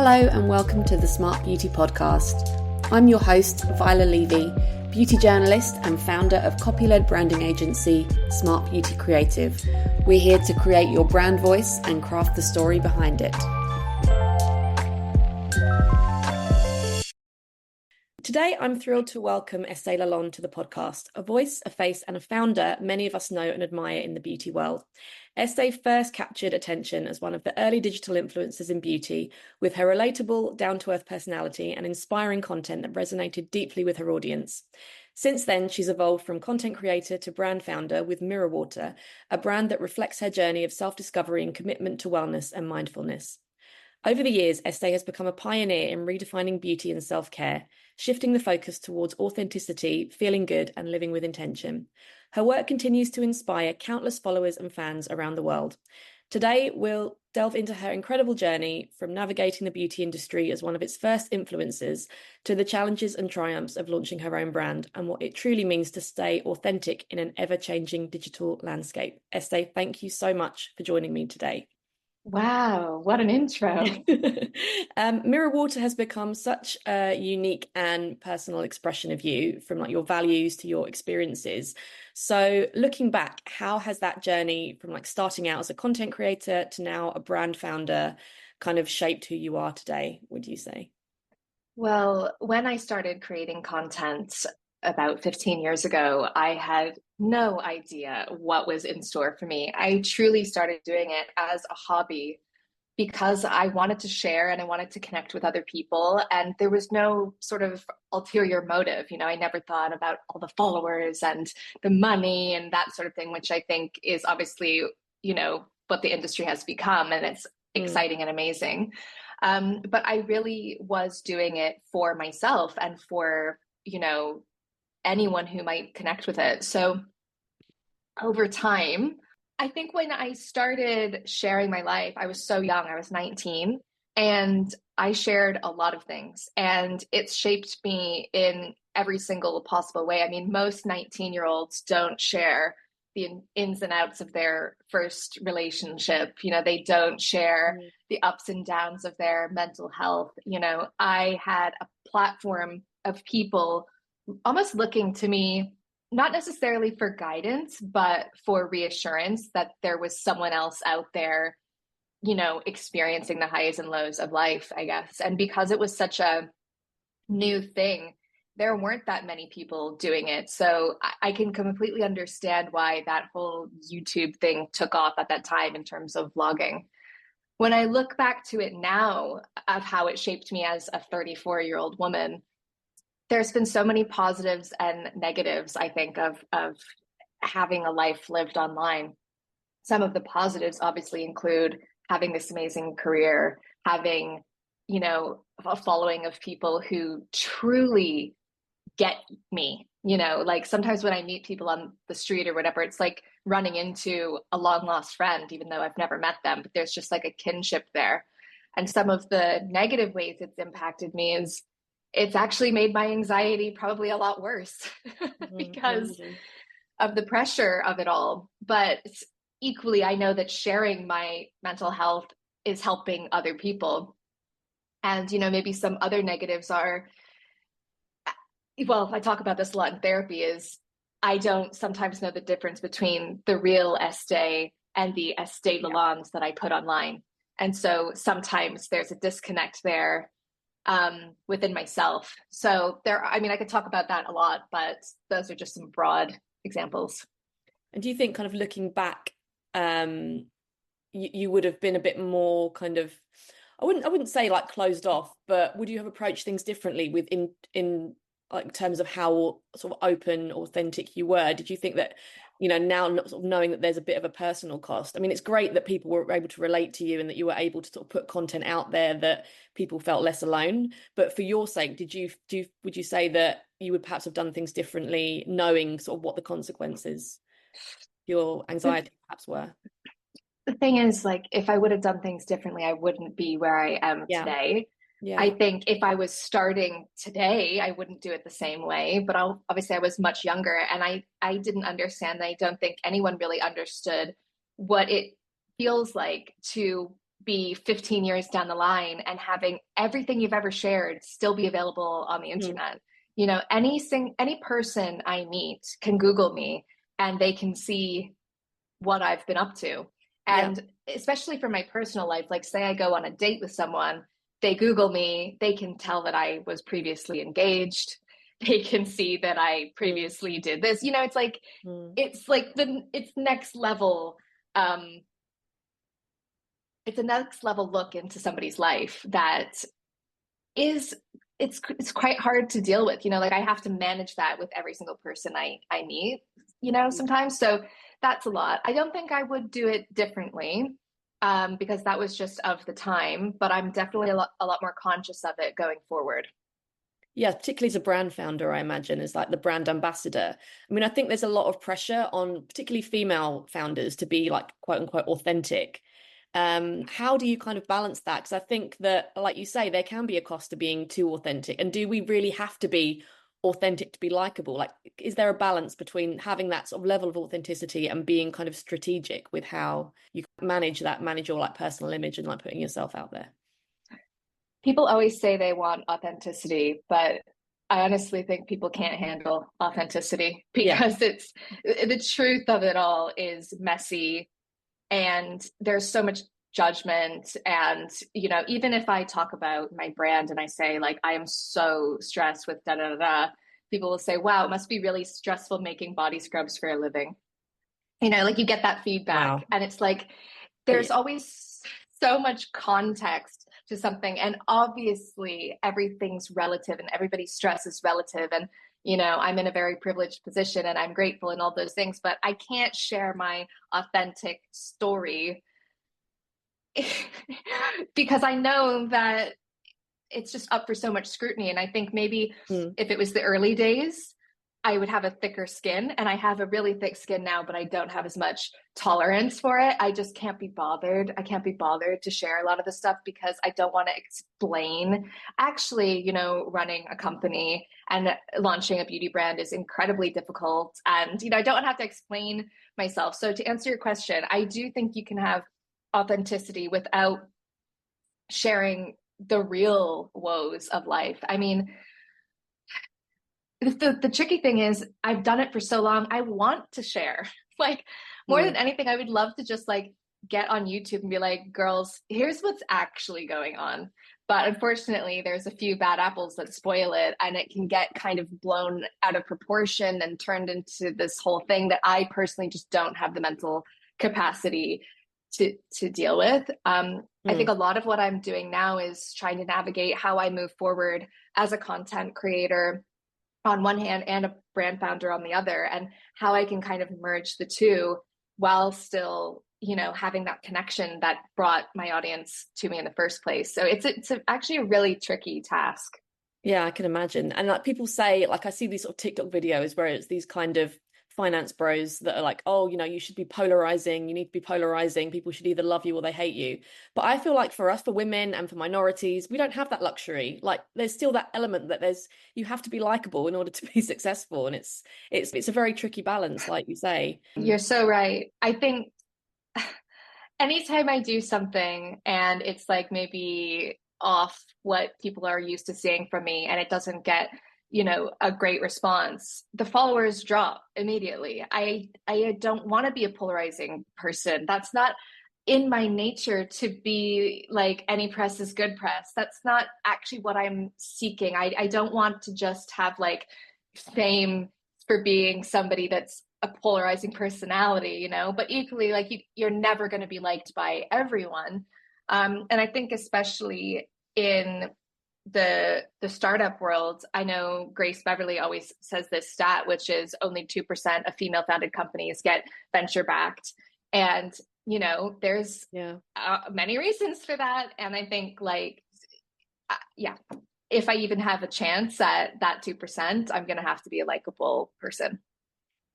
Hello and welcome to the Smart Beauty Podcast. I'm your host, Viola Levy, beauty journalist and founder of copy-led branding agency, Smart Beauty Creative. We're here to create your brand voice and craft the story behind it. Today, I'm thrilled to welcome Estée Lalonde to the podcast, a voice, a face, and a founder many of us know and admire in the beauty world. Estée first captured attention as one of the early digital influencers in beauty, with her relatable, down-to-earth personality and inspiring content that resonated deeply with her audience. Since then, she's evolved from content creator to brand founder with Mirror Water, a brand that reflects her journey of self-discovery and commitment to wellness and mindfulness. Over the years, Estée has become a pioneer in redefining beauty and self-care, shifting the focus towards authenticity, feeling good, and living with intention. Her work continues to inspire countless followers and fans around the world. Today, we'll delve into her incredible journey from navigating the beauty industry as one of its first influencers to the challenges and triumphs of launching her own brand and what it truly means to stay authentic in an ever-changing digital landscape. Estée, thank you so much for joining me today. Wow, what an intro. Mirror Water has become such a unique and personal expression of you, from like your values to your experiences. So looking back, how has that journey from like starting out as a content creator to now a brand founder kind of shaped who you are today, would you say? Well, when I started creating content about 15 years ago, I had no idea what was in store for me. I truly started doing it as a hobby because I wanted to share and I wanted to connect with other people. And there was no sort of ulterior motive. I never thought about all the followers and the money and that sort of thing, which I think is obviously, what the industry has become. And it's exciting and amazing. But I really was doing it for myself and for, anyone who might connect with it. So over time, I think when I started sharing my life, I was so young, I was 19, and I shared a lot of things, and it's shaped me in every single possible way. I mean, most 19-year-olds don't share the ins and outs of their first relationship. They don't share the ups and downs of their mental health. I had a platform of people almost looking to me, not necessarily for guidance, but for reassurance that there was someone else out there, experiencing the highs and lows of life, I guess. And because it was such a new thing, there weren't that many people doing it. So I can completely understand why that whole YouTube thing took off at that time in terms of vlogging. When I look back to it now of how it shaped me as a 34-year-old woman, there's been so many positives and negatives, I think, of having a life lived online. Some of the positives obviously include having this amazing career, having, a following of people who truly get me. Like sometimes when I meet people on the street or whatever, it's like running into a long lost friend, even though I've never met them, but there's just like a kinship there. And some of the negative ways it's impacted me is it's actually made my anxiety probably a lot worse because of the pressure of it all. But equally, I know that sharing my mental health is helping other people. And, maybe some other negatives are, well, I talk about this a lot in therapy, is I don't sometimes know the difference between the real Estée and the Estée Lalonde that I put online. And so sometimes there's a disconnect there within myself. So I could talk about that a lot, but those are just some broad examples. And do you think, kind of looking back, you would have been a bit more kind of, I wouldn't say like closed off, but would you have approached things differently in like terms of how sort of open, authentic you were? Did you think that, now sort of knowing that there's a bit of a personal cost? I mean, it's great that people were able to relate to you and that you were able to sort of put content out there that people felt less alone. But for your sake, would you say that you would perhaps have done things differently, knowing sort of what the consequences, your anxiety perhaps were? The thing is, like, if I would have done things differently, I wouldn't be where I am today. Yeah. I think if I was starting today, I wouldn't do it the same way. But obviously, I was much younger and I didn't understand. I don't think anyone really understood what it feels like to be 15 years down the line and having everything you've ever shared still be available on the internet. You know, any person I meet can Google me and they can see what I've been up to. Yeah. And especially for my personal life, like say I go on a date with someone, they Google me, they can tell that I was previously engaged. They can see that I previously did this. You know, it's like it's next level. It's a next level look into somebody's life that is it's quite hard to deal with. You know, like I have to manage that with every single person I meet, you know, sometimes. So that's a lot. I don't think I would do it differently, because that was just of the time, but I'm definitely a lot more conscious of it going forward. Yeah, particularly as a brand founder, I imagine, as like the brand ambassador. I mean, I think there's a lot of pressure on particularly female founders to be like quote unquote authentic. How do you kind of balance that? Because I think that, like you say, there can be a cost to being too authentic. And do we really have to be authentic to be likable? Like, is there a balance between having that sort of level of authenticity and being kind of strategic with how you manage your like personal image and like putting yourself out there? People always say they want authenticity, but I honestly think people can't handle authenticity Yeah. because it's the truth of it all is messy and there's so much judgment. And you know, even if I talk about my brand and I say like I am so stressed with da da da da, people will say, wow, it must be really stressful making body scrubs for a living. You know, like you get that feedback Wow. and it's like there's Yeah. always so much context to something, and obviously everything's relative and everybody's stress is relative. And you know, I'm in a very privileged position and I'm grateful and all those things, but I can't share my authentic story because I know that it's just up for so much scrutiny. And I think maybe Mm. if it was the early days, I would have a thicker skin, and I have a really thick skin now, but I don't have as much tolerance for it. I just can't be bothered. I can't be bothered to share a lot of the stuff because I don't want to explain. Actually, you know, running a company and launching a beauty brand is incredibly difficult. And, you know, I don't have to explain myself. So to answer your question, I do think you can have authenticity without sharing the real woes of life. I mean, the tricky thing is I've done it for so long. I want to share. Like more than Mm. anything, I would love to just like get on YouTube and be like, girls, here's what's actually going on. But unfortunately, there's a few bad apples that spoil it, and it can get kind of blown out of proportion and turned into this whole thing that I personally just don't have the mental capacity to deal with. I think Mm. a lot of what I'm doing now is trying to navigate how I move forward as a content creator on one hand and a brand founder on the other, and how I can kind of merge the two while still, you know, having that connection that brought my audience to me in the first place. So actually a really tricky task. Yeah, I can imagine. And like people say, like I see these sort of TikTok videos where it's these kind of finance bros that are like, oh, you know, you should be polarizing, you need to be polarizing, people should either love you or they hate you. But I feel like for us, for women and for minorities, we don't have that luxury. Like there's still that element that you have to be likable in order to be successful. And it's a very tricky balance, like you say. You're so right. I think anytime I do something and it's like maybe off what people are used to seeing from me and it doesn't get, you know, a great response, the followers drop immediately. I don't want to be a polarizing person. That's not in my nature to be like any press is good press. That's not actually what I'm seeking. I don't want to just have like fame for being somebody that's a polarizing personality, you know, but equally like you're never going to be liked by everyone. And I think especially in the startup world, I know Grace Beverly always says this stat, which is only 2% of female founded companies get venture backed. And, you know, there's many reasons for that. And I think like, yeah, if I even have a chance at that 2%, I'm going to have to be a likable person.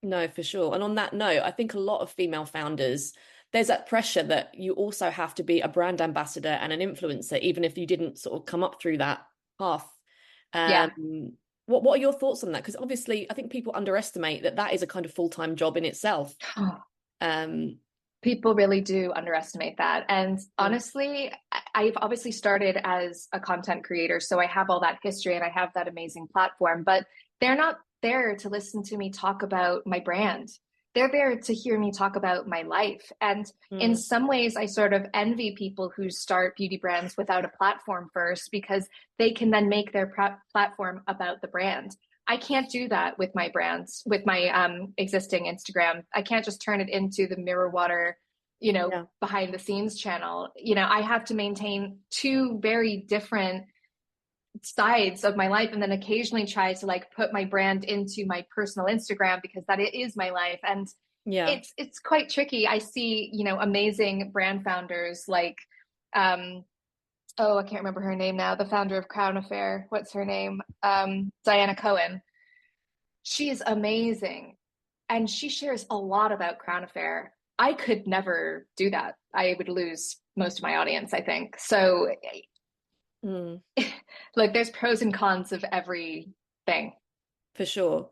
No, for sure. And on that note, I think a lot of female founders, there's that pressure that you also have to be a brand ambassador and an influencer, even if you didn't sort of come up through that path. Yeah. What are your thoughts on that? Because obviously, I think people underestimate that that is a kind of full-time job in itself. Um, People really do underestimate that. And Mm. honestly, I've obviously started as a content creator, so I have all that history and I have that amazing platform, but they're not there to listen to me talk about my brand. They're there to hear me talk about my life. And in Mm. some ways, I sort of envy people who start beauty brands without a platform first because they can then make their platform about the brand. I can't do that with my brands, with my existing Instagram. I can't just turn it into the mirror water, Yeah. behind the scenes channel. I have to maintain two very different sides of my life and then occasionally try to like put my brand into my personal Instagram because that it is my life. And Yeah. it's quite tricky. I see, amazing brand founders like oh, I can't remember her name now, the founder of Crown Affair. What's her name? Diana Cohen. She is amazing. And she shares a lot about Crown Affair. I could never do that. I would lose most of my audience, I think. So, Mm. like, there's pros and cons of everything. For sure.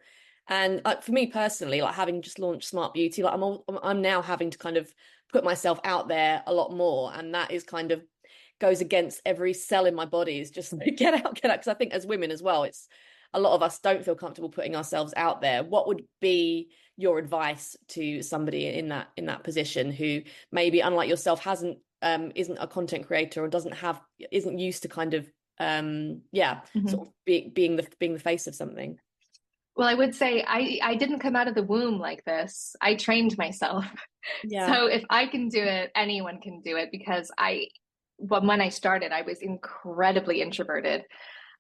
And for me personally, like having just launched Smart Beauty, like I'm now having to kind of put myself out there a lot more, and that is kind of goes against every cell in my body. Is just like, get out, get out. Because I think as women as well, it's a lot of us don't feel comfortable putting ourselves out there. What would be your advice to somebody in that position who maybe, unlike yourself, hasn't isn't a content creator or isn't used to kind of Mhm. sort of being the face of something? Well, I would say I didn't come out of the womb like this. I trained myself. Yeah. So if I can do it, anyone can do it because well, when I started, I was incredibly introverted.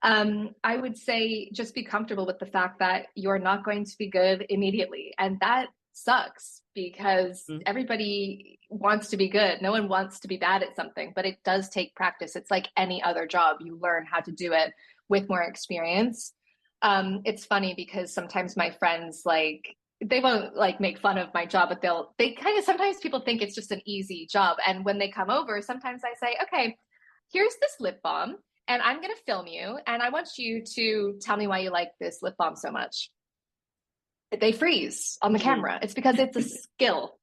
I would say just be comfortable with the fact that you're not going to be good immediately. And that sucks because Mm. everybody wants to be good. No one wants to be bad at something, but it does take practice. It's like any other job. You learn how to do it with more experience. It's funny because sometimes my friends like they won't like make fun of my job, but they kind of sometimes people think it's just an easy job. And when they come over, sometimes I say, okay, here's this lip balm and I'm going to film you and I want you to tell me why you like this lip balm so much. They freeze on the Mm. camera. It's because it's a skill.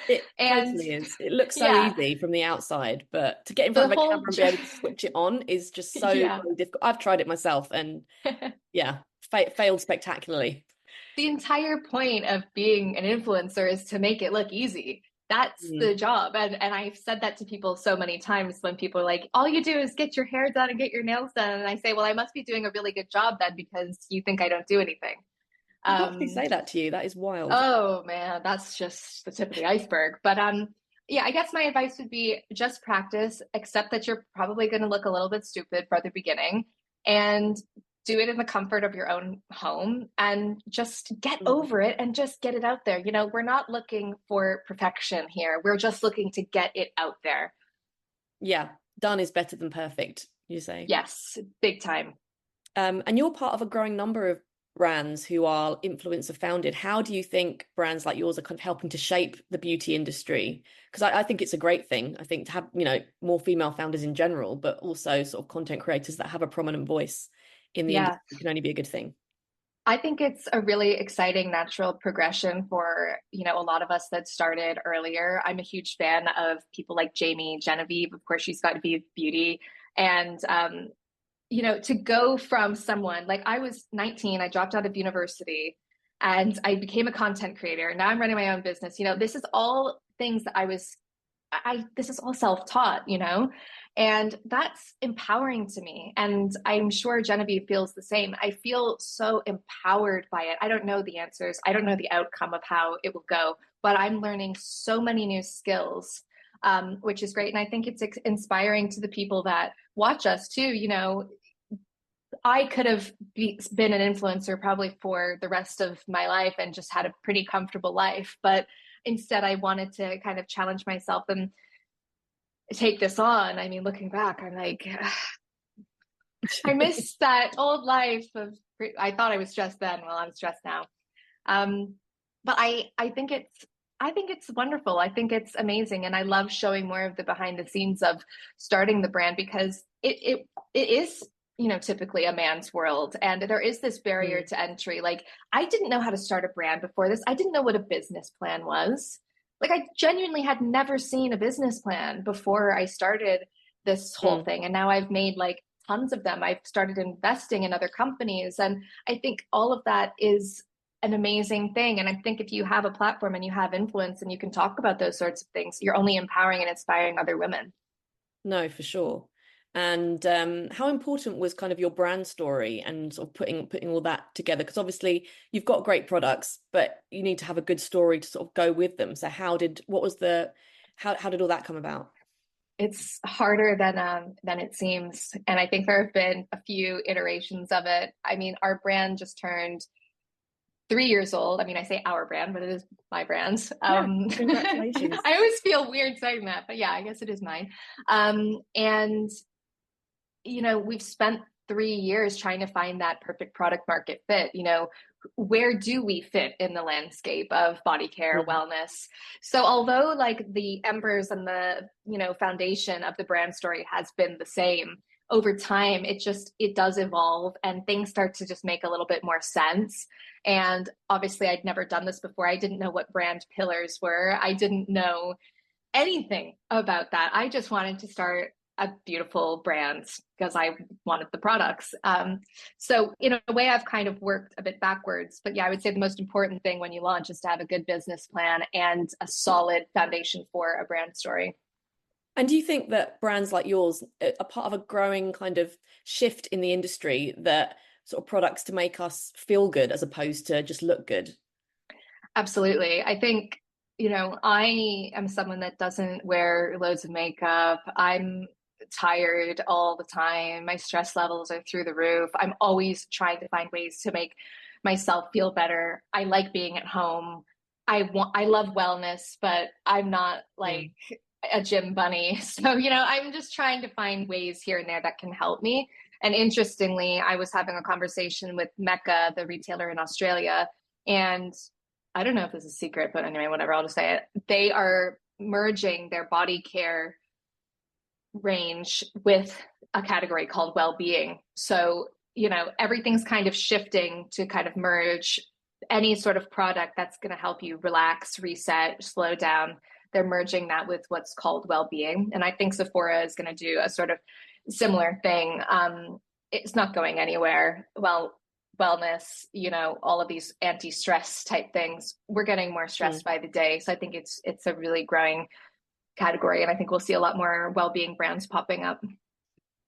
It And totally is. It looks so yeah, easy from the outside, but to get in the front of a camera whole, and be able to switch it on is just so yeah. really difficult. I've tried it myself and yeah, failed spectacularly. The entire point of being an influencer is to make it look easy. That's Mm. the job. And I've said that to people so many times when people are like, all you do is get your hair done and get your nails done. And I say, well, I must be doing a really good job then because you think I don't do anything. People actually Um, say that to you. That is wild. oh man, that's just the tip of the iceberg. But yeah, I guess my advice would be just practice, accept that you're probably going to look a little bit stupid for the beginning and do it in the comfort of your own home and just get Mm. over it and just get it out there. We're not looking for perfection here. We're just looking to get it out there. Yeah, done is better than perfect, you say. Yes, big time. And you're part of a growing number of brands who are influencer founded. How do you think brands like yours are kind of helping to shape the beauty industry? Because I think it's a great thing. I think to have, more female founders in general, but also sort of content creators that have a prominent voice in the Yeah. industry can only be a good thing. I think it's a really exciting natural progression for, a lot of us that started earlier. I'm a huge fan of people like Jamie Genevieve. Of course, she's got Vive Beauty. And, to go from someone like I was 19, I dropped out of university and I became a content creator. Now I'm running my own business. This is all things that this is all self-taught, and that's empowering to me. And I'm sure Genevieve feels the same. I feel so empowered by it. I don't know the answers. I don't know the outcome of how it will go, but I'm learning so many new skills, which is great. And I think it's inspiring to the people that watch us too. I could have been an influencer probably for the rest of my life and just had a pretty comfortable life. But instead, I wanted to kind of challenge myself and take this on. I mean, looking back, I'm like, I miss that old life of, I thought I was stressed then. Well, I'm stressed now. Um, but I think it's wonderful. I think it's amazing. And I love showing more of the behind the scenes of starting the brand because it is, typically a man's world. And there is this barrier Mm. to entry. Like I didn't know how to start a brand before this. I didn't know what a business plan was. like I genuinely had never seen a business plan before I started this whole Mm. thing. And now I've made like tons of them. I've started investing in other companies. And I think all of that is an amazing thing. And I think if you have a platform and you have influence and you can talk about those sorts of things, you're only empowering and inspiring other women. No, for sure. And how important was kind of your brand story and sort of putting all that together? Because obviously you've got great products, but you need to have a good story to sort of go with them. So how did all that come about? It's harder than it seems. And I think there have been a few iterations of it. I mean, our brand just turned 3 years old. I mean, I say our brand, but it is my brand. Yeah, congratulations. I always feel weird saying that, but yeah, I guess it is mine. And we've spent 3 years trying to find that perfect product market fit. Where do we fit in the landscape of body care, Mm. wellness? So although like the embers and the, foundation of the brand story has been the same, over time it does evolve and things start to just make a little bit more sense. And obviously I'd never done this before. I didn't know what brand pillars were. I didn't know anything about that. I just wanted to start a beautiful brand because I wanted the products. So in a way, I've kind of worked a bit backwards. But yeah, I would say the most important thing when you launch is to have a good business plan and a solid foundation for a brand story. And do you think that brands like yours are part of a growing kind of shift in the industry, that sort of products to make us feel good as opposed to just look good? Absolutely. I think, I am someone that doesn't wear loads of makeup. I'm tired all the time. My stress levels are through the roof. I'm always trying to find ways to make myself feel better. I like being at home. I love wellness, but I'm not Mm. like a gym bunny. So, I'm just trying to find ways here and there that can help me. And interestingly, I was having a conversation with Mecca, the retailer in Australia, and I don't know if this is a secret, but anyway, whatever, I'll just say it. They are merging their body care range with a category called well-being. So, everything's kind of shifting to kind of merge any sort of product that's going to help you relax, reset, slow down. They're merging that with what's called well-being. And I think Sephora is going to do a sort of similar thing. It's not going anywhere. Well, wellness, all of these anti-stress type things. We're getting more stressed Mm. by the day. So I think it's a really growing category. And I think we'll see a lot more well-being brands popping up.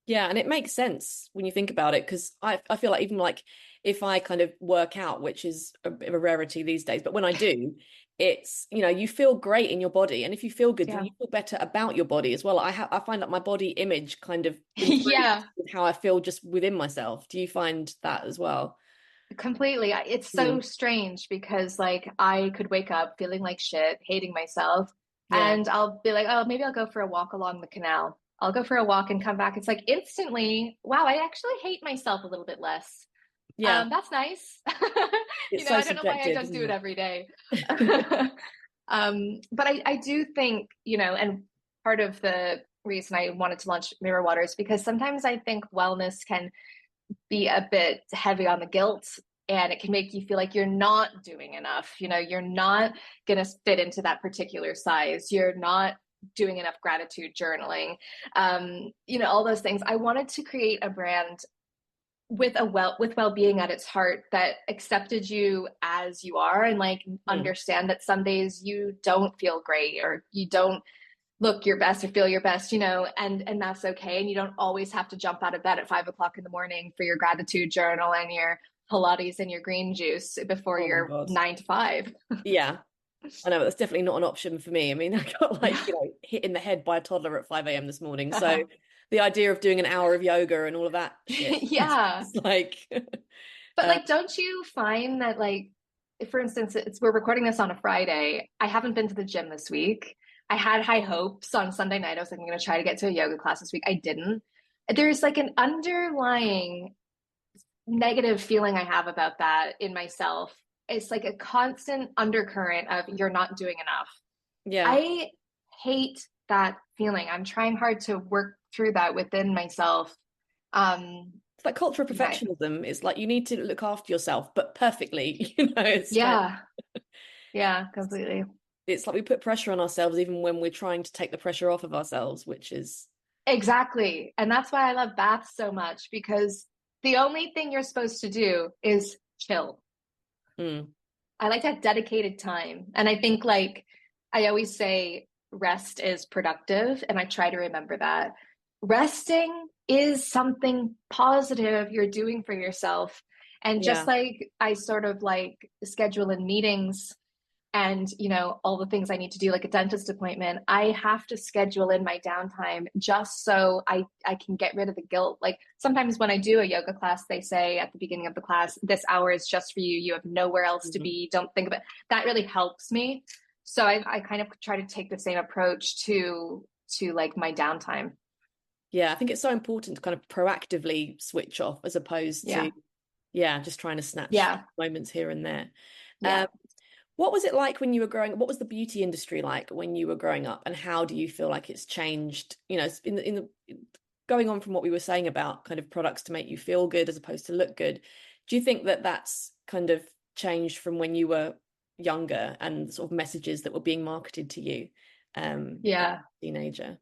Yeah, and it makes sense when you think about it, because I feel like even like if I kind of work out, which is a bit of a rarity these days, but when I do, it's, you feel great in your body. And if you feel good, then Yeah. you feel better about your body as well. I find that my body image kind of improves Yeah, with how I feel just within myself. Do you find that as well? completely. It's so Mm. strange because like I could wake up feeling like shit, hating myself, Yeah. and I'll be like, oh, maybe I'll go for a walk along the canal. I'll go for a walk and come back. It's like instantly, wow, I actually hate myself a little bit less. Yeah. That's nice. It's so I don't know why I subjective, don't do isn't it it? every day. But I do think, and part of the reason I wanted to launch Mirror Water is because sometimes I think wellness can be a bit heavy on the guilt, and it can make you feel like you're not doing enough. You're not going to fit into that particular size. You're not doing enough gratitude journaling. All those things. I wanted to create a brand with well-being at its heart that accepted you as you are, and like Mm. understand that some days you don't feel great or you don't look your best or feel your best, and that's okay. And you don't always have to jump out of bed at 5 o'clock in the morning for your gratitude journal and your Pilates and your green juice before Oh my your God. 9 to 5. Yeah. I know, but that's definitely not an option for me. I mean, I got like, hit in the head by a toddler at 5 a.m. this morning. So the idea of doing an hour of yoga and all of that shit, Yeah. it's like, But uh, like, don't you find that like, for instance, we're recording this on a Friday. I haven't been to the gym this week. I had high hopes on Sunday night. I was like, I'm going to try to get to a yoga class this week. I didn't. There's like an underlying negative feeling I have about that in myself. It's like a constant undercurrent of you're not doing enough. yeah, I hate that feeling. I'm trying hard to work through that within myself. Um, it's like cultural yeah, perfectionism. It's like you need to look after yourself, but perfectly, it's like, yeah, yeah, completely. it's like we put pressure on ourselves even when we're trying to take the pressure off of ourselves, which is Exactly. And that's why I love baths so much, because the only thing you're supposed to do is chill. mm, I like that dedicated time. And I think, like, I always say rest is productive, and I try to remember that. Resting is something positive you're doing for yourself. And just yeah. like I sort of like schedule in meetings and, all the things I need to do, like a dentist appointment, I have to schedule in my downtime just so I can get rid of the guilt. Like sometimes when I do a yoga class, they say at the beginning of the class, this hour is just for you. You have nowhere else to Mhm. be. Don't think about it. That really helps me. So I kind of try to take the same approach to like my downtime. Yeah, I think it's so important to kind of proactively switch off as opposed to, Yeah. yeah, just trying to snatch Yeah. moments here and there. Yeah. What was it like when you were growing up? What was the beauty industry like when you were growing up, and how do you feel like it's changed, in the going on from what we were saying about kind of products to make you feel good as opposed to look good? Do you think that that's kind of changed from when you were younger and sort of messages that were being marketed to you as Yeah. a teenager?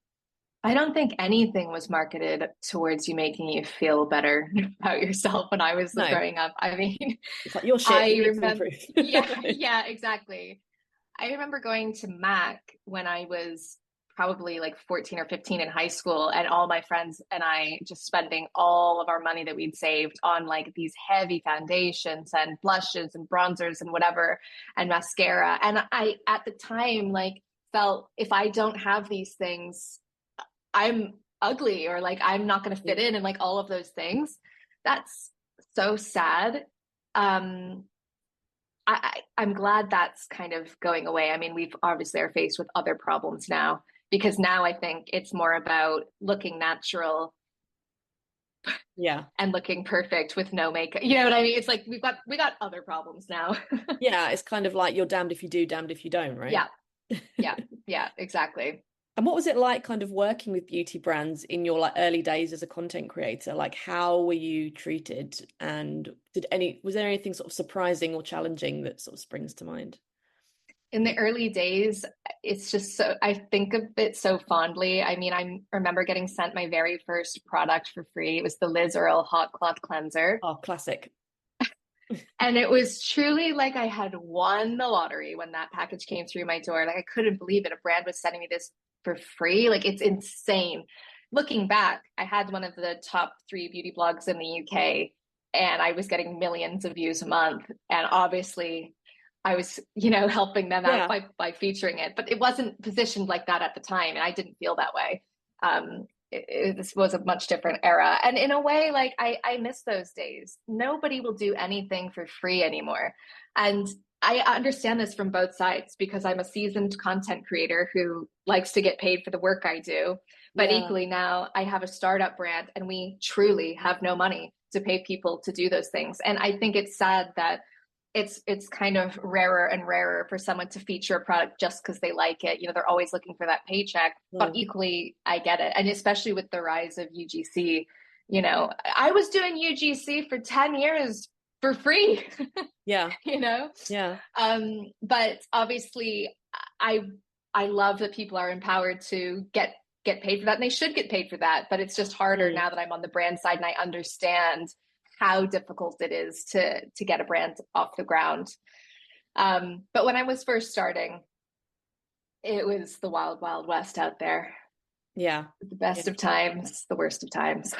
I don't think anything was marketed towards you making you feel better about yourself when I was No, growing up. I mean, it's like your shit, I you need to remember, improve. yeah, yeah, exactly. I remember going to Mac when I was probably like 14 or 15 in high school, and all my friends and I just spending all of our money that we'd saved on like these heavy foundations and blushes and bronzers and whatever, and mascara. And I, at the time, like, felt if I don't have these things, I'm ugly, or like I'm not going to fit in, and like all of those things. That's so sad. Um, I'm glad that's kind of going away. I mean, we've obviously are faced with other problems now, because now I think it's more about looking natural Yeah. and looking perfect with no makeup. You know what I mean? It's like we got other problems now. Yeah, it's kind of like you're damned if you do, damned if you don't, right? Yeah, yeah, yeah, exactly. And what was it like kind of working with beauty brands in your like early days as a content creator? Like how were you treated? And was there anything sort of surprising or challenging that sort of springs to mind? In the early days, it's just so, I think of it so fondly. I mean, I remember getting sent my very first product for free. It was the Liz Earle Hot Cloth Cleanser. Oh, classic. And it was truly like I had won the lottery when that package came through my door. Like I couldn't believe it. A brand was sending me this for free. Like it's insane. Looking back, I had one of the top 3 beauty blogs in the UK, and I was getting millions of views a month. And obviously I was, helping them out Yeah. by featuring it, but it wasn't positioned like that at the time. And I didn't feel that way. This was a much different era. And in a way, like I miss those days. Nobody will do anything for free anymore. And I understand this from both sides, because I'm a seasoned content creator who likes to get paid for the work I do. But Yeah. equally now I have a startup brand, and we truly have no money to pay people to do those things. And I think it's sad that it's kind of rarer and rarer for someone to feature a product just because they like it. They're always looking for that paycheck. But Mm. equally, I get it. And especially with the rise of UGC, I was doing UGC for 10 years for free, Yeah. you know? Yeah. But obviously I I love that people are empowered to get paid for that, and they should get paid for that. But it's just harder Mm. now that I'm on the brand side and I understand how difficult it is to get a brand off the ground. But when I was first starting, it was the wild, wild west out there. Yeah. The Yeah. best of times, the worst of times.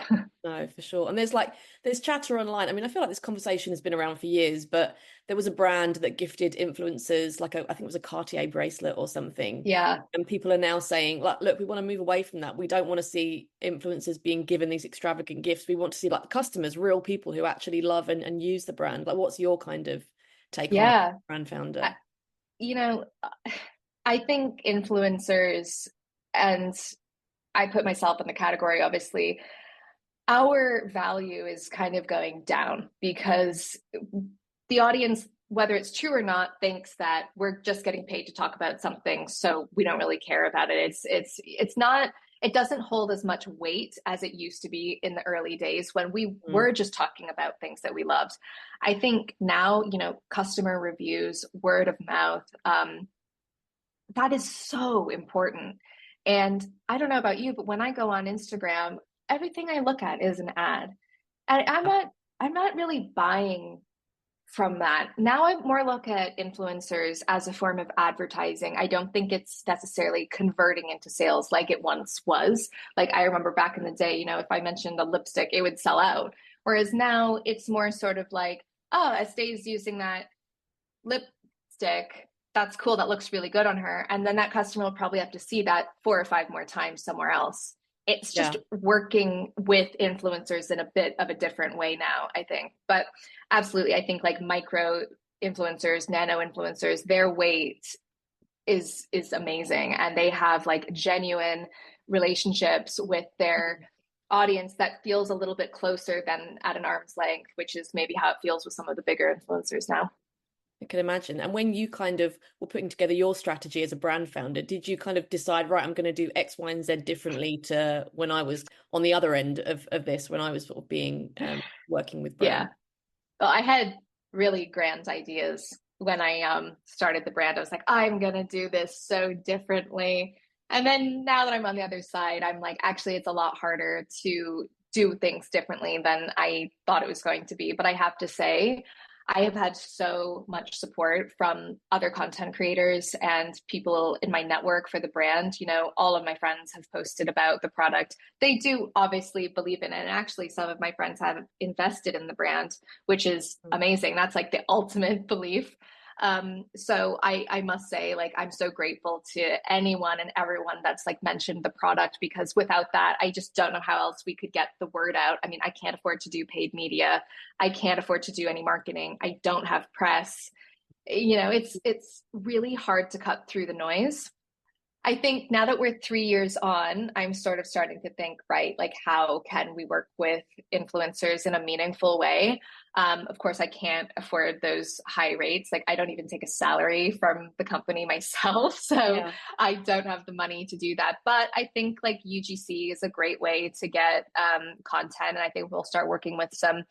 No, for sure. And there's chatter online. I mean, I feel like this conversation has been around for years, but there was a brand that gifted influencers like I think it was a Cartier bracelet or something. Yeah, And people are now saying, like, look, we want to move away from that. We don't want to see influencers being given these extravagant gifts. We want to see like the customers, real people who actually love and use the brand. Like, what's your kind of take on it, yeah. brand I, founder? you know, I think influencers, and I put myself in the category, obviously, our value is kind of going down because the audience, whether it's true or not, thinks that we're just getting paid to talk about something, so we don't really care about it. It's not. It doesn't hold as much weight as it used to be in the early days when we Mm. were just talking about things that we loved. I think now, customer reviews, word of mouth, that is so important. And I don't know about you, but when I go on Instagram, everything I look at is an ad. And I'm not really buying from that. Now I more look at influencers as a form of advertising. I don't think it's necessarily converting into sales like it once was. Like I remember back in the day, if I mentioned a lipstick, it would sell out. Whereas now it's more sort of like, oh, Estee's using that lipstick. That's cool. That looks really good on her. And then that customer will probably have to see that 4 or 5 more times somewhere else. It's Yeah. just working with influencers in a bit of a different way now, I think. But absolutely, I think like micro influencers, nano influencers, their weight is amazing. And they have like genuine relationships with their audience that feels a little bit closer than at an arm's length, which is maybe how it feels with some of the bigger influencers now. I can imagine. And when you kind of were putting together your strategy as a brand founder, did you kind of decide, right, I'm going to do X, Y, and Z differently to when I was on the other end of this, when I was sort of being working with Yeah. brands? Well, I had really grand ideas when I started the brand. I was like, I'm gonna do this so differently. And then now that I'm on the other side, I'm like, actually, it's a lot harder to do things differently than I thought it was going to be. But I have to say, I have had so much support from other content creators and people in my network for the brand. All of my friends have posted about the product. They do obviously believe in it. And actually, some of my friends have invested in the brand, which is amazing. That's like the ultimate belief. So I must say, like, I'm so grateful to anyone and everyone that's like mentioned the product, because without that, I just don't know how else we could get the word out. I mean, I can't afford to do paid media. I can't afford to do any marketing. I don't have press. It's really hard to cut through the noise. I think now that we're 3 years on, I'm sort of starting to think, right, like how can we work with influencers in a meaningful way? Of course, I can't afford those high rates. Like I don't even take a salary from the company myself. So Yeah. I don't have the money to do that. But I think like UGC is a great way to get content. And I think we'll start working with some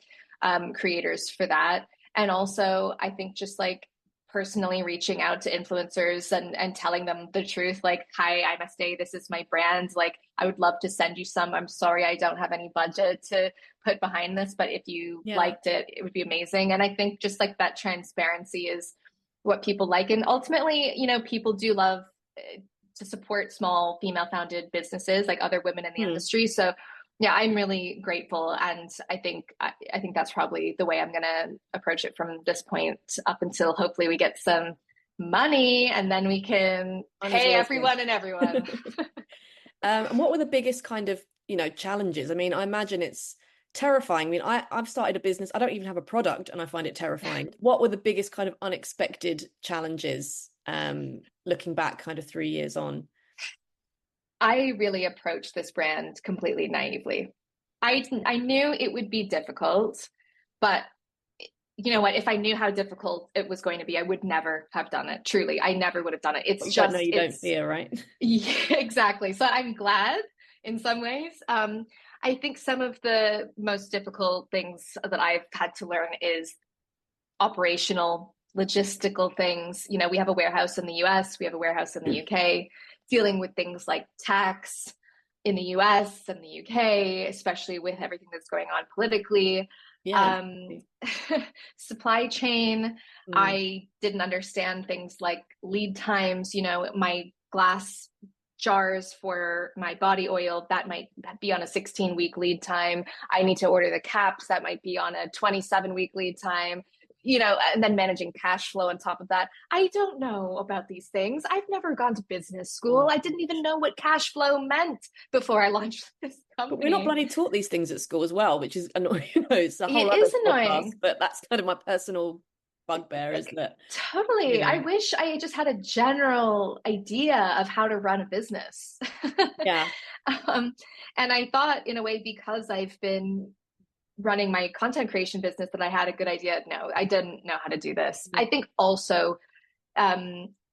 creators for that. And also, I think just like personally reaching out to influencers and telling them the truth, like, hi, I'm Estee, this is my brand, like I would love to send you some. I'm sorry I don't have any budget to put behind this, but if you Yeah. liked it, it would be amazing. And I think just like that transparency is what people like. And ultimately, people do love to support small female founded businesses, like other women in the Hmm. industry. So yeah, I'm really grateful, and I think that's probably the way I'm gonna approach it from this point up until hopefully we get some money, and then we can Money's pay always good. everyone and everyone. And what were the biggest kind of, challenges? I mean, I imagine it's terrifying. I mean, I've started a business. I don't even have a product and I find it terrifying. What were the biggest kind of unexpected challenges, looking back kind of 3 years on? I really approached this brand completely naively. I knew it would be difficult, but you know what? If I knew how difficult it was going to be, I would never have done it. Truly, I never would have done it. What It's you don't know, just, you don't it's fear, right? Yeah, exactly. So I'm glad in some ways. I think some of the most difficult things that I've had to learn is operational, logistical things. We have a warehouse in the US, we have a warehouse in the UK, dealing with things like tax in the US and the UK, especially with everything that's going on politically. Yeah. Um, Supply chain, Mm. I didn't understand things like lead times. My glass jars for my body oil, that might be on a 16-week lead time. I need to order the caps, that might be on a 27-week lead time. And then managing cash flow on top of that. I don't know about these things. I've never gone to business school. Oh, I didn't even know what cash flow meant before I launched this but we're not company. bloody taught these things at school as well, which is annoying. It's a whole It other is podcast, annoying. but that's kind of my personal bugbear is that, you Totally. I know, wish I just had a general idea of how to run a business. yeah. um, and I thought, in a way, because I've been running my content creation business, that I had a good idea. No, I didn't know how to do this. I think also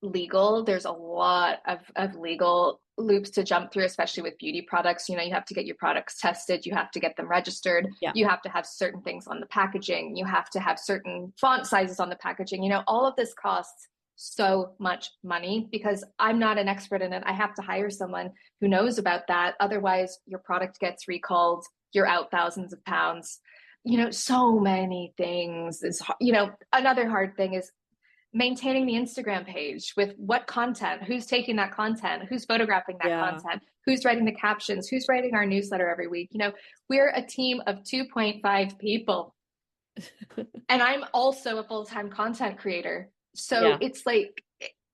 legal, there's a lot of legal loops to jump through, especially with beauty products. You have to get your products tested, you have to get them registered, Yeah. you have to have certain things on the packaging, you have to have certain font sizes on the packaging. All of this costs so much money because I'm not an expert in it. I have to hire someone who knows about that. Otherwise, your product gets recalled, you're out thousands of pounds. So many things is, another hard thing is maintaining the Instagram page with what content, who's taking that content, who's photographing that Yeah. content, who's writing the captions, who's writing our newsletter every week. We're a team of 2.5 people. And I'm also a full-time content creator. So Yeah. it's like,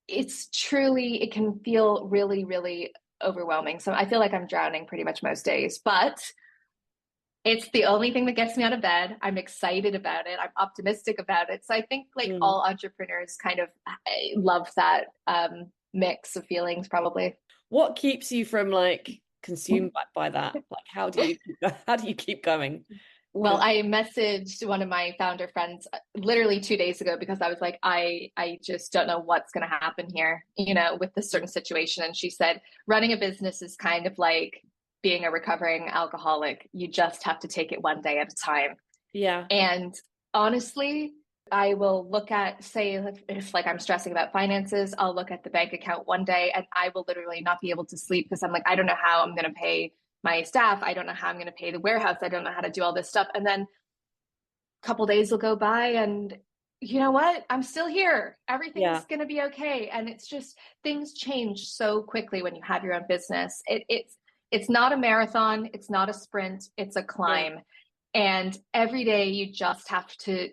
it's truly, it can feel really, really overwhelming. So I feel like I'm drowning pretty much most days, but it's the only thing that gets me out of bed. I'm excited about it. I'm optimistic about it. So I think like all entrepreneurs kind of love that mix of feelings, probably. What keeps you from like consumed by that? Like, how do you keep going? Well, I messaged one of my founder friends literally 2 days ago because I was like, I just don't know what's going to happen here, with this certain situation. And she said, running a business is kind of like being a recovering alcoholic. You just have to take it one day at a time. Yeah. And honestly, I will look at, say, if like I'm stressing about finances, I'll look at the bank account one day and I will literally not be able to sleep because I'm like, I don't know how I'm going to pay my staff. I don't know how I'm going to pay the warehouse. I don't know how to do all this stuff. And then a couple days will go by and you know what? I'm still here. Everything's going to be okay. And it's just things change so quickly when you have your own business. It's not a marathon. It's not a sprint. It's a climb. And every day you just have to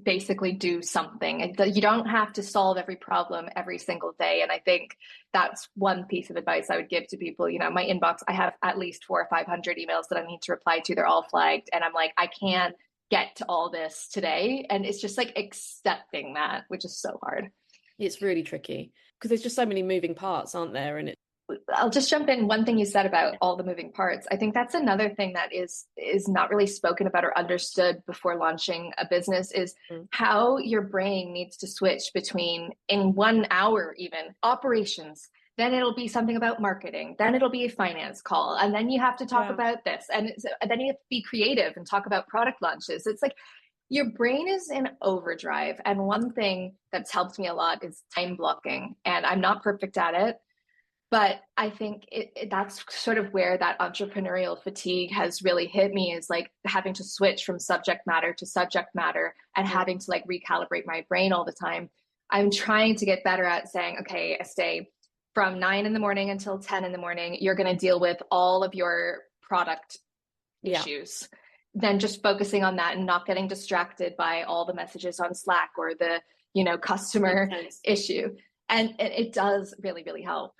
basically do something. You don't have to solve every problem every single day. And I think that's one piece of advice I would give to people. My inbox, I have at least 400 or 500 emails that I need to reply to. They're all flagged. And I'm like, I can't get to all this today. And it's just like accepting that, which is so hard. It's really tricky because there's just so many moving parts, aren't there? And I'll just jump in. One thing you said about all the moving parts. I think that's another thing that is not really spoken about or understood before launching a business is how your brain needs to switch between, in 1 hour, even operations. Then it'll be something about marketing. Then it'll be a finance call. And then you have to talk about this. And then you have to be creative and talk about product launches. It's like your brain is in overdrive. And one thing that's helped me a lot is time blocking. And I'm not perfect at it. But I think that's sort of where that entrepreneurial fatigue has really hit me, is like having to switch from subject matter to subject matter and having to like recalibrate my brain all the time. I'm trying to get better at saying, okay, Estée, from 9 in the morning until 10 in the morning, you're going to deal with all of your product issues. Then just focusing on that and not getting distracted by all the messages on Slack or the, customer issue. And it does really, really help.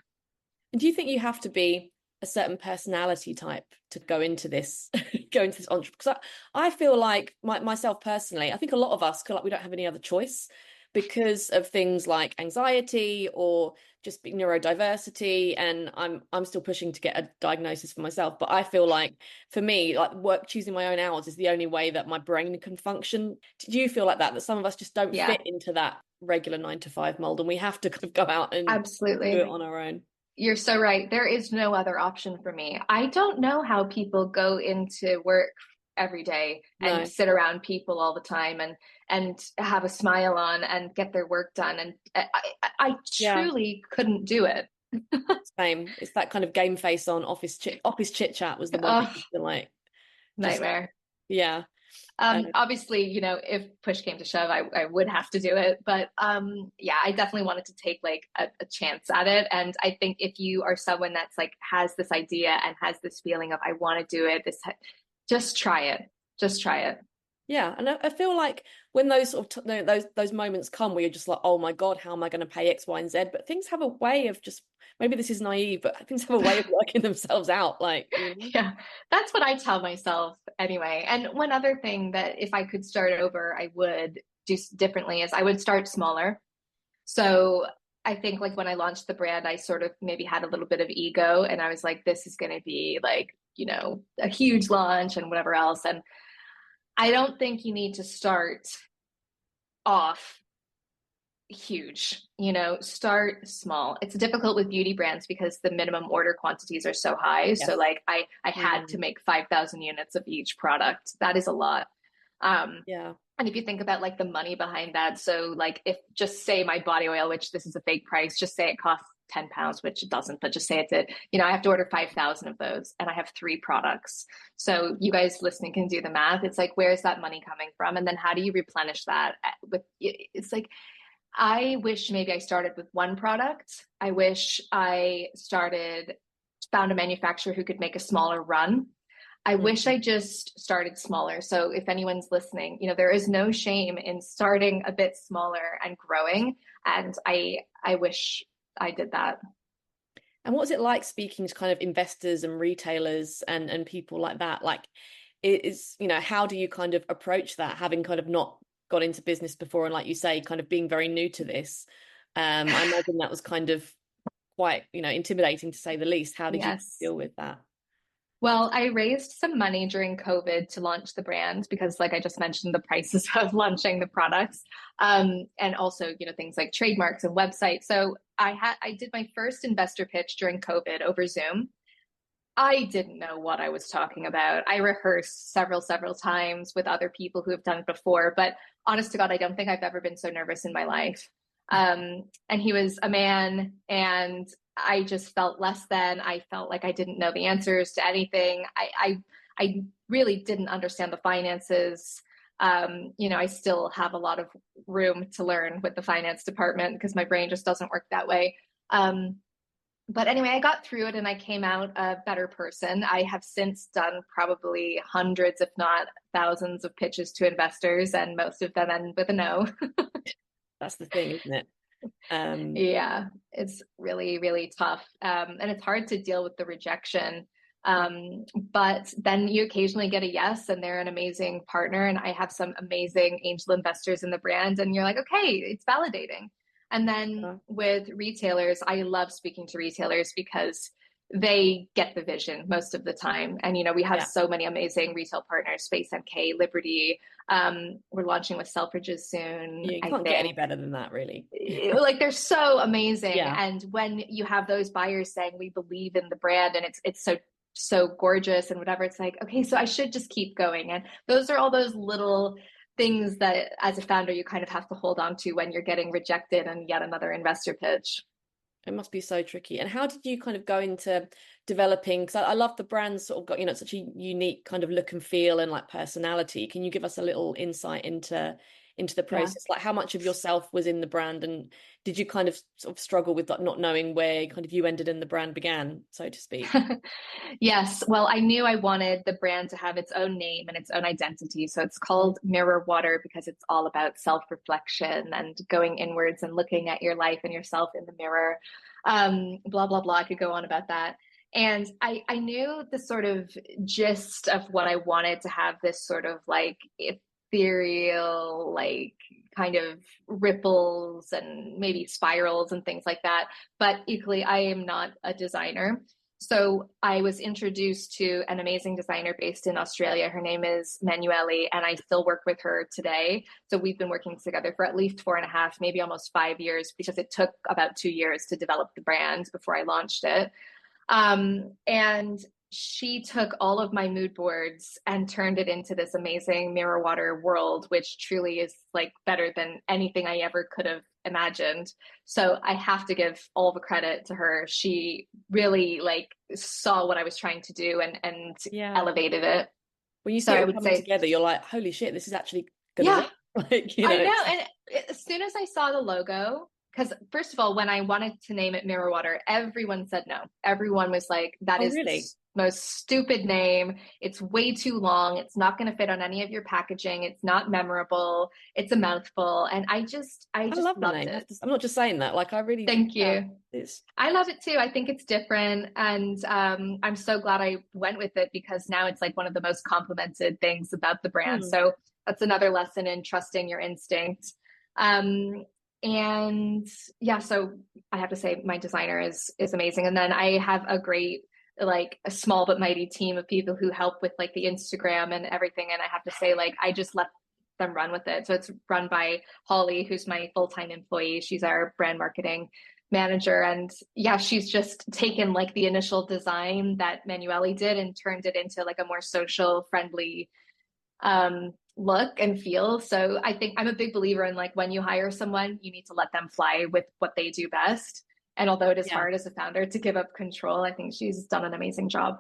Do you think you have to be a certain personality type to go into this entrepreneur? Because I feel like myself personally, I think a lot of us feel like we don't have any other choice because of things like anxiety or just neurodiversity. And I'm still pushing to get a diagnosis for myself. But I feel like for me, like choosing my own hours is the only way that my brain can function. Do you feel like that some of us just don't fit into that regular 9 to 5 mold and we have to kind of go out and absolutely do it on our own? You're so right. There is no other option for me. I don't know how people go into work every day and sit around people all the time and have a smile on and get their work done. And I truly couldn't do it. Same. It's that kind of game face on office chit chat was the one that used to like nightmare. Yeah. Obviously, if push came to shove, I would have to do it. But I definitely wanted to take like a chance at it. And I think if you are someone that's like has this idea and has this feeling of I want to do it, just try it. Just try it. Yeah, and I feel like when those sort of those moments come where you're just like, oh my God, how am I going to pay X, Y, and Z? But things have a way of just, maybe this is naive, but things have a way of working themselves out. Like, yeah, that's what I tell myself anyway. And one other thing that if I could start over, I would do differently is I would start smaller. So I think like when I launched the brand, I sort of maybe had a little bit of ego and I was like, this is going to be like, a huge launch and whatever else. And I don't think you need to start off huge, start small. It's difficult with beauty brands because the minimum order quantities are so high. Yes. So like I had to make 5,000 units of each product. That is a lot. And if you think about like the money behind that, so like if just say my body oil, which this is a fake price, just say it costs £10, which it doesn't, but just say it did, I have to order 5,000 of those and I have 3 products. So you guys listening can do the math. It's like, where's that money coming from? And then how do you replenish that with, it's like, I wish maybe I started with one product. I wish I found a manufacturer who could make a smaller run. I wish I just started smaller. So if anyone's listening, there is no shame in starting a bit smaller and growing. And I wish I did that. And what was it like speaking to kind of investors and retailers and people like that? Like, how do you kind of approach that, having kind of not got into business before, and like you say, kind of being very new to this? I imagine that was kind of quite, intimidating to say the least. How did you Yes. deal with that? Well, I raised some money during COVID to launch the brand because, like I just mentioned, the prices of launching the products, and also, things like trademarks and websites. So I did my first investor pitch during COVID over Zoom. I didn't know what I was talking about. I rehearsed several times with other people who have done it before, but honest to God, I don't think I've ever been so nervous in my life. And he was a man, and I just felt less than. I felt like I didn't know the answers to anything. I really didn't understand the finances. I still have a lot of room to learn with the finance department because my brain just doesn't work that way. But anyway, I got through it and I came out a better person. I have since done probably hundreds, if not thousands, of pitches to investors, and most of them end with a no. That's the thing, isn't it? Yeah, it's really, really tough. And it's hard to deal with the rejection. But then you occasionally get a yes, and they're an amazing partner. And I have some amazing angel investors in the brand, and you're like, okay, it's validating. And then with retailers, I love speaking to retailers because they get the vision most of the time. And, we have so many amazing retail partners, Space NK, Liberty. We're launching with Selfridges soon. You can't get any better than that, really. Like, they're so amazing. Yeah. And when you have those buyers saying we believe in the brand and it's so gorgeous and whatever, it's like, okay, so I should just keep going. And those are all those little things that as a founder you kind of have to hold on to when you're getting rejected and yet another investor pitch. It must be so tricky. And how did you kind of go into developing, because I love the brand sort of got, such a unique kind of look and feel and like personality. Can you give us a little insight into the process? Like, how much of yourself was in the brand, and did you kind of sort of struggle with like not knowing where kind of you ended and the brand began, so to speak? Yes. Well, I knew I wanted the brand to have its own name and its own identity. So it's called Mirror Water because it's all about self-reflection and going inwards and looking at your life and yourself in the mirror. Blah, blah, blah. I could go on about that. And I knew the sort of gist of what I wanted to have, this sort of like ethereal, like kind of ripples and maybe spirals and things like that. But equally, I am not a designer. So I was introduced to an amazing designer based in Australia. Her name is Manueli, and I still work with her today. So we've been working together for at least 4.5, maybe almost 5 years, because it took about 2 years to develop the brand before I launched it. And she took all of my mood boards and turned it into this amazing mirror water world, which truly is like better than anything I ever could have imagined. So I have to give all the credit to her. She really like saw what I was trying to do and elevated it. When you see it coming together, you're like, holy shit, this is actually gonna work. Like, I know. And as soon as I saw the logo, because first of all, when I wanted to name it Mirror Water, everyone said no. Everyone was like, that is really the most stupid name. It's way too long. It's not going to fit on any of your packaging. It's not memorable. It's a mouthful. And I just love loved the name. it. I'm not just saying that. Like, I really thank you. I love it too. I think it's different. And I'm so glad I went with it because now it's like one of the most complimented things about the brand. So that's another lesson in trusting your instinct. And yeah, so I have to say my designer is amazing. And then I have a great, like a small but mighty team of people who help with like the Instagram and everything. And I have to say, like, I just let them run with it. So it's run by Holly, who's my full-time employee. She's our brand marketing manager. And yeah, she's just taken like the initial design that Manueli did and turned it into like a more social friendly look and feel. So I think I'm a big believer in like when you hire someone, you need to let them fly with what they do best. And although it is hard as a founder to give up control, I think she's done an amazing job.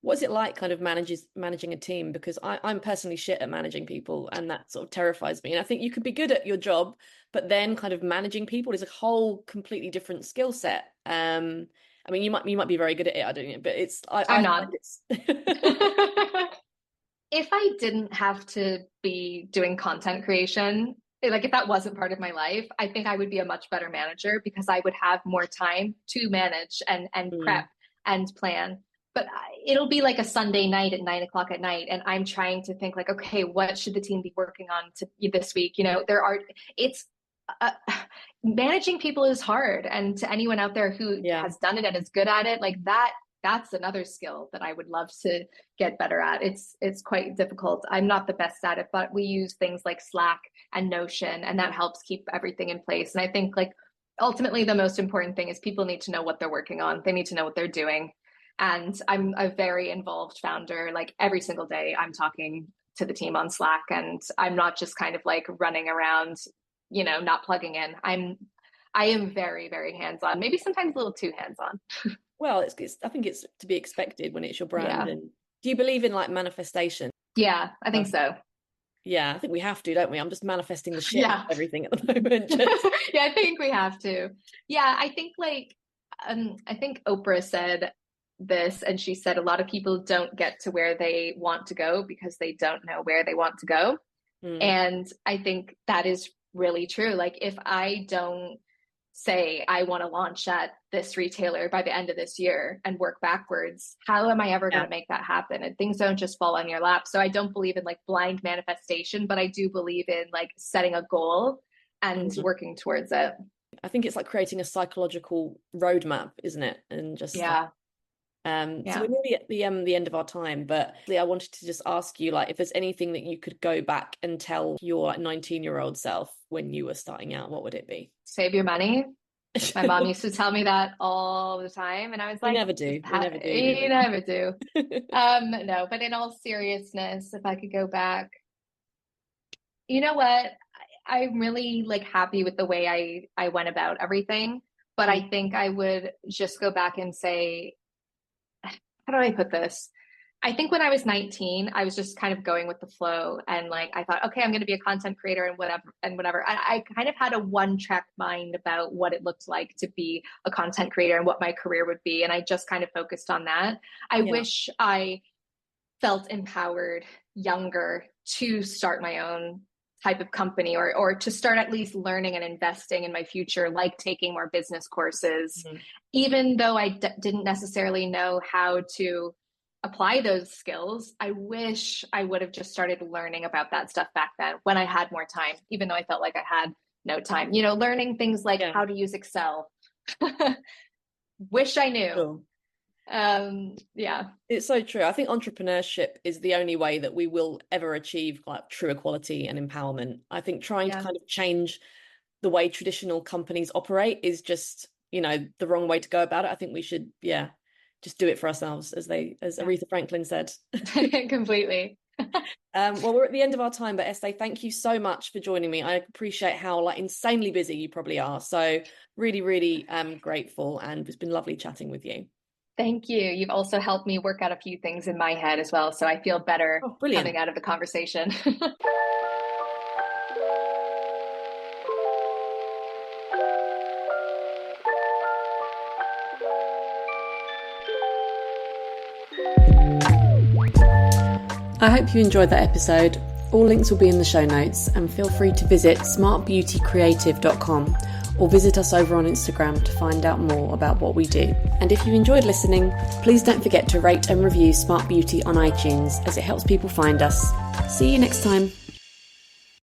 What's it like kind of managing a team? Because I'm personally shit at managing people, and that sort of terrifies me. And I think you could be good at your job, but then kind of managing people is a whole completely different skill set. I mean, you might be very good at it, I don't know, but I'm not. If I didn't have to be doing content creation, like if that wasn't part of my life, I think I would be a much better manager because I would have more time to manage and prep and plan. But it'll be like a Sunday night at 9 o'clock at night, and I'm trying to think like, okay, what should the team be working on this week? You know, managing people is hard, and to anyone out there who has done it and is good at it, like that's another skill that I would love to get better at. It's quite difficult. I'm not the best at it, but we use things like Slack and Notion, and that helps keep everything in place. And I think like ultimately the most important thing is people need to know what they're working on. They need to know what they're doing. And I'm a very involved founder. Like every single day I'm talking to the team on Slack, and I'm not just kind of like running around, you know, not plugging in. I am very, very hands-on, maybe sometimes a little too hands-on. Well, I think it's to be expected when it's your brand. Yeah. And do you believe in like manifestation? Yeah, I think so. Yeah, I think we have to, don't we? I'm just manifesting the shit out of everything at the moment. Yeah, I think we have to. Yeah, I think like, I think Oprah said this, and she said a lot of people don't get to where they want to go because they don't know where they want to go. And I think that is really true. Like if I don't say I want to launch at this retailer by the end of this year and work backwards, how am I ever going to make that happen? And things don't just fall on your lap. So I don't believe in like blind manifestation, but I do believe in like setting a goal and working towards it. I think it's like creating a psychological roadmap, isn't it? And just so we're nearly at the end of our time, but I wanted to just ask you, like, if there's anything that you could go back and tell your 19-year-old self when you were starting out, what would it be? Save your money. My mom used to tell me that all the time, and I was like, you never do. You never do. No, but in all seriousness, if I could go back, you know what? I'm really like happy with the way I went about everything, but I think I would just go back and say, how do I put this? I think when I was 19, I was just kind of going with the flow, and like I thought, okay, I'm going to be a content creator and whatever. I kind of had a one-track mind about what it looked like to be a content creator and what my career would be, and I just kind of focused on that. I wish I felt empowered younger to start my own type of company, or to start at least learning and investing in my future, like taking more business courses, even though I didn't necessarily know how to apply those skills. I wish I would have just started learning about that stuff back then when I had more time, even though I felt like I had no time, you know, learning things like how to use Excel. Wish I knew. Sure. Yeah, it's so true. I think entrepreneurship is the only way that we will ever achieve like true equality and empowerment. I think trying to kind of change the way traditional companies operate is just, you know, the wrong way to go about it. I think we should just do it for ourselves, as Aretha Franklin said. Completely. Well, we're at the end of our time, but Estée, thank you so much for joining me. I appreciate how like insanely busy you probably are, so really, really grateful, and it's been lovely chatting with you. Thank you. You've also helped me work out a few things in my head as well, so I feel better coming out of the conversation. I hope you enjoyed that episode. All links will be in the show notes, and feel free to visit smartbeautycreative.com or visit us over on Instagram to find out more about what we do. And if you enjoyed listening, please don't forget to rate and review Smart Beauty on iTunes, as it helps people find us. See you next time.